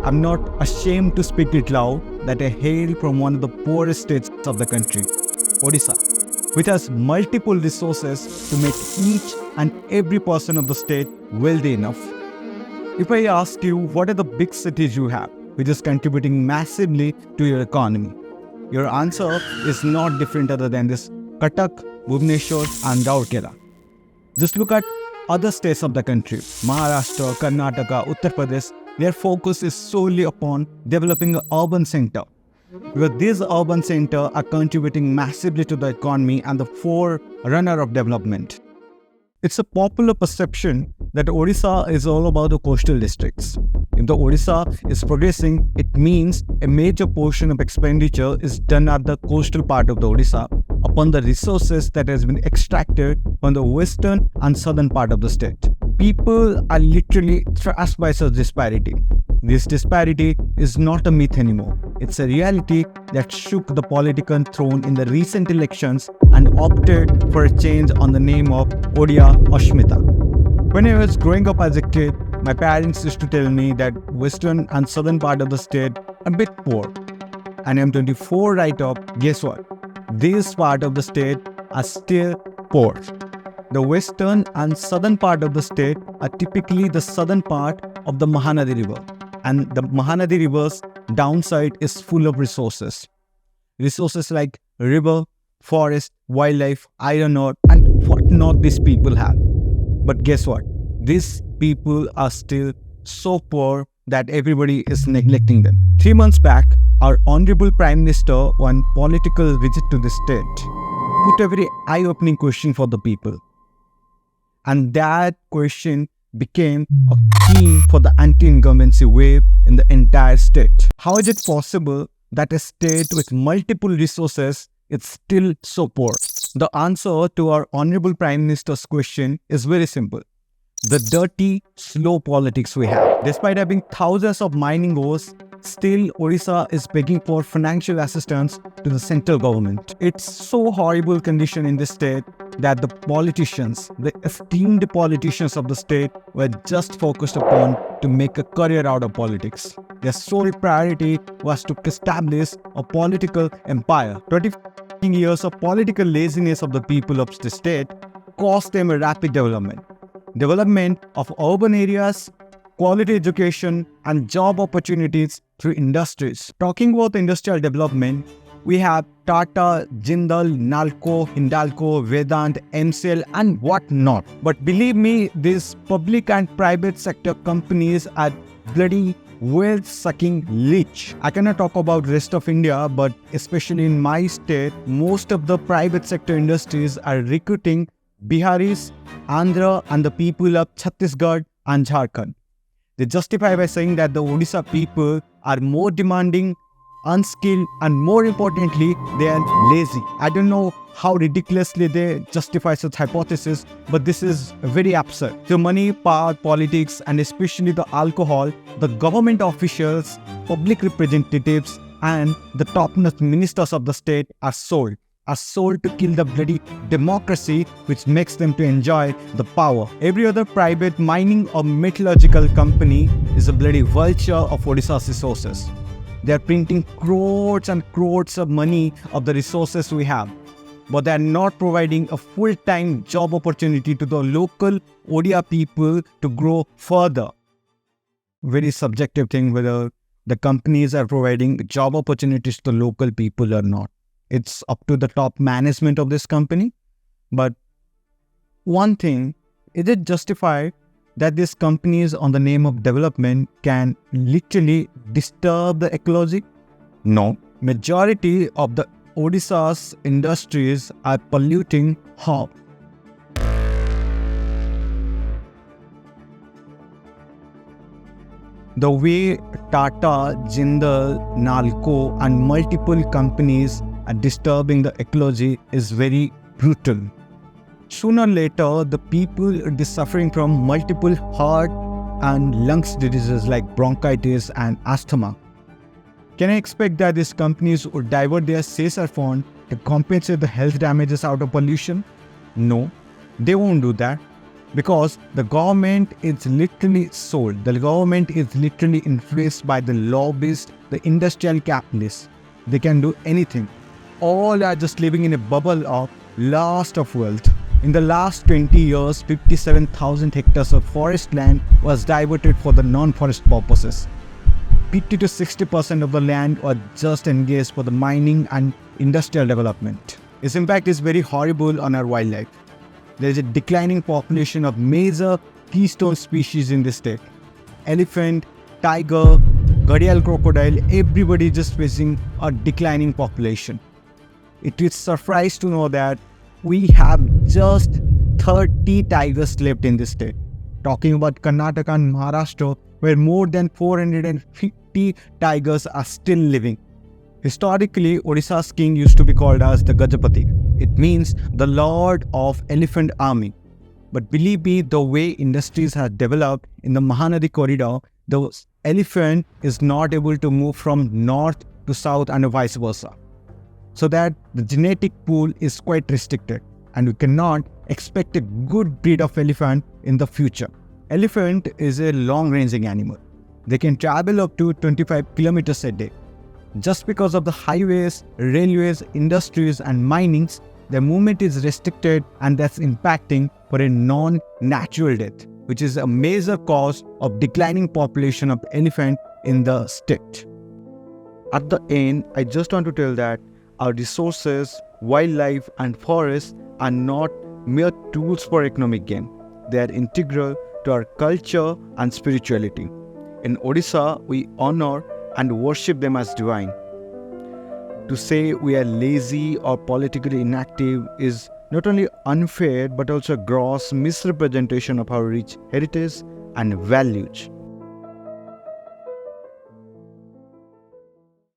I'm not ashamed to speak it loud that I hail from one of the poorest states of the country, Odisha, which has multiple resources to make each and every person of the state wealthy enough. If I ask you what are the big cities you have, which is contributing massively to your economy, your answer is not different other than this: Cuttack, Bhubaneswar and Rourkela. Just look at other states of the country, Maharashtra, Karnataka, Uttar Pradesh. Their focus is solely upon developing an urban center, because these urban centers are contributing massively to the economy and the forerunner of development. It's a popular perception that Odisha is all about the coastal districts. If the Odisha is progressing, it means a major portion of expenditure is done at the coastal part of the Odisha upon the resources that has been extracted from the western and southern part of the state. People are literally thrashed by such disparity. This disparity is not a myth anymore. It's a reality that shook the political throne in the recent elections and opted for a change on the name of Odia or Shmita. When I was growing up as a kid, my parents used to tell me that western and southern part of the state are a bit poor. And I'm 24 right up, guess what? This part of the state are still poor. The western and southern part of the state are typically the southern part of the Mahanadi River. And the Mahanadi River's downside is full of resources. Resources like river, forest, wildlife, iron ore, and whatnot these people have. But guess what? These people are still so poor that everybody is neglecting them. 3 months back, our Honorable Prime Minister, on political visit to the state, put a very eye-opening question for the people. And that question became a key for the anti-incumbency wave in the entire state. How is it possible that a state with multiple resources is still so poor? The answer to our Honorable Prime Minister's question is very simple. The dirty, slow politics we have. Despite having thousands of mining ores, still Odisha is begging for financial assistance to the central government. It's so horrible condition in the state that the politicians, the esteemed politicians of the state, were just focused upon to make a career out of politics. Their sole priority was to establish a political empire. 20 years of political laziness of the people of the state cost them a rapid development. Development of urban areas, quality education, and job opportunities through industries. Talking about industrial development, we have Tata, Jindal, Nalco, Hindalco, Vedant, MCL, and whatnot. But believe me, these public and private sector companies are bloody wealth-sucking leech. I cannot talk about rest of India, but especially in my state, most of the private sector industries are recruiting Biharis, Andhra, and the people of Chhattisgarh and Jharkhand. They justify by saying that the Odisha people are more demanding, unskilled, and more importantly, they are lazy. I don't know how ridiculously they justify such hypothesis, but this is very absurd. So money, power, politics, and especially the alcohol, the government officials, public representatives, and the top-notch ministers of the state are sold to kill the bloody democracy, which makes them to enjoy the power. Every other private mining or metallurgical company is a bloody vulture of Odisha's resources. They are printing crores and crores of money of the resources we have, but they are not providing a full-time job opportunity to the local Odia people to grow further. Very subjective thing whether the companies are providing job opportunities to the local people or not. It's up to the top management of this company. But one thing, is it justified that these companies on the name of development can literally disturb the ecology? No. Majority of the Odisha's industries are polluting how? The way Tata, Jindal, Nalco, and multiple companies are disturbing the ecology is very brutal. Sooner or later, the people will be suffering from multiple heart and lungs diseases like bronchitis and asthma. Can I expect that these companies would divert their CSR fund to compensate the health damages out of pollution? No, they won't do that. Because the government is literally sold. The government is literally influenced by the lobbyists, the industrial capitalists. They can do anything. All are just living in a bubble of lust of wealth. In the last 20 years, 57,000 hectares of forest land was diverted for the non-forest purposes. 50 to 60% of the land was just engaged for the mining and industrial development. Its impact is very horrible on our wildlife. There is a declining population of major keystone species in this state. Elephant, tiger, gharial crocodile, everybody is just facing a declining population. It is surprising to know that we have just 30 tigers left in this state. Talking about Karnataka and Maharashtra, where more than 450 tigers are still living. Historically, Odisha's king used to be called as the Gajapati. It means the Lord of Elephant Army. But believe me, the way industries have developed in the Mahanadi corridor, the elephant is not able to move from north to south and vice versa. So that the genetic pool is quite restricted and we cannot expect a good breed of elephant in the future. Elephant is a long-ranging animal. They can travel up to 25 kilometers a day. Just because of the highways, railways, industries and minings, their movement is restricted and that's impacting for a non-natural death, which is a major cause of declining population of elephant in the state. At the end, I just want to tell that our resources, wildlife and forests are not mere tools for economic gain. They are integral to our culture and spirituality. In Odisha, we honor and worship them as divine. To say we are lazy or politically inactive is not only unfair but also a gross misrepresentation of our rich heritage and values.